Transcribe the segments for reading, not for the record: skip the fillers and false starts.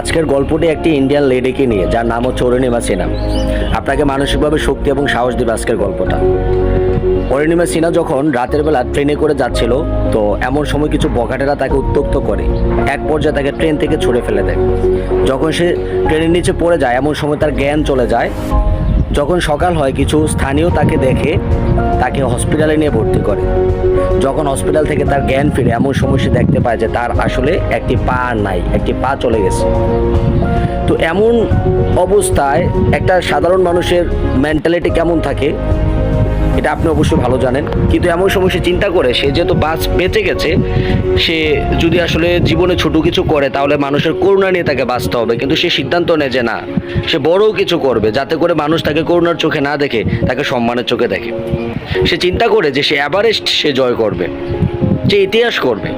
আজকের গল্পটি একটি ইন্ডিয়ান লেডিকে নিয়ে, যার নাম হচ্ছে অরুণিমা সিনহা। আপনাকে মানসিকভাবে শক্তি এবং সাহস দেবে আজকের গল্পটা। অরুণিমা সিনহা যখন রাতের বেলা ট্রেনে করে যাচ্ছিল, তো এমন সময় কিছু বখাটেরা তাকে উত্ত্যক্ত করে এক পর্যায়ে তাকে ট্রেন থেকে ছুঁড়ে ফেলে দেয়। যখন সে ট্রেনের নিচে পড়ে যায়, এমন সময় তার জ্ঞান চলে যায়। যখন সকাল হয়, কিছু স্থানীয় তাকে দেখে তাকে হসপিটালে নিয়ে ভর্তি করে। যখন হসপিটাল থেকে তার জ্ঞান ফিরে, এমন সময় সে দেখতে পায় যে তার আসলে একটি পা নাই, একটি পা চলে গেছে। তো এমন অবস্থায় একটা সাধারণ মানুষের মেন্টালিটি কেমন থাকে এটা আপনি অবশ্যই ভালো জানেন। কিন্তু এমন সময় সে চিন্তা করে, সে যেহেতু বেঁচে গেছে, সে যদি আসলে জীবনে ছোট কিছু করে তাহলে মানুষের করুণা নিয়ে তাকে বাঁচতে হবে। কিন্তু সে সিদ্ধান্ত নেয় যে না, সে বড় কিছু করবে, যাতে করে মানুষ তাকে করুণার চোখে না দেখে, তাকে সম্মানের চোখে দেখে। সে চিন্তা করে যে সে এভারেস্ট সে জয় করবে, যে ইতিহাস করবে।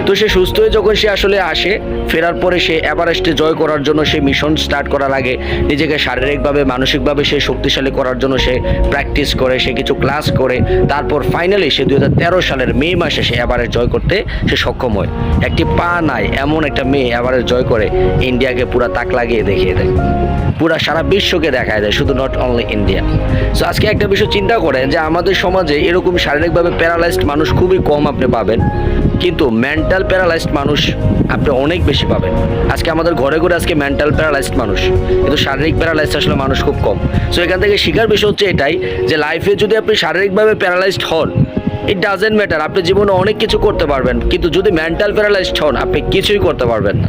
তো সে সুস্থ হয়ে যখন সে আসলে আসে, ফেরার পরে সে এভারেস্টে জয় করার জন্য সে মিশন স্টার্ট করার আগে নিজেকে শারীরিকভাবে মানসিকভাবে সে শক্তিশালী করার জন্য সে প্র্যাকটিস করে, সে কিছু ক্লাস করে, তারপর ফাইনালি সে 2013 সালের মে মাসে সে এভারেস্ট জয় করতে সে সক্ষম হয়। একটি পা নাই এমন একটা মেয়ে এভারেস্ট জয় করে ইন্ডিয়াকে পুরা তাক লাগিয়ে দেখিয়ে দেয়, পুরা সারা বিশ্বকে দেখায় দেয়, শুধু নট অনলি ইন্ডিয়া। সো আজকে একটা বিষয় চিন্তা করেন যে আমাদের সমাজে এরকম শারীরিকভাবে প্যারালাইজড মানুষ খুবই কম আপনি পাবেন, কিন্তু মেন্টাল প্যারালাইজড মানুষ আপনি অনেক বেশি পাবেন। আজকে আমাদের ঘরে ঘরে আজকে মেন্টাল প্যারালাইজড মানুষ, কিন্তু শারীরিক প্যারালাইজড আসলে মানুষ খুব কম। সো এখান থেকে শিখার বিষয় হচ্ছে এটাই, যে লাইফে যদি আপনি শারীরিকভাবে প্যারালাইজড হন, ইট ডাজেন্ট ম্যাটার, আপনি জীবনে অনেক কিছু করতে পারবেন, কিন্তু যদি মেন্টাল প্যারালাইজড হন, আপনি কিছুই করতে পারবেন না।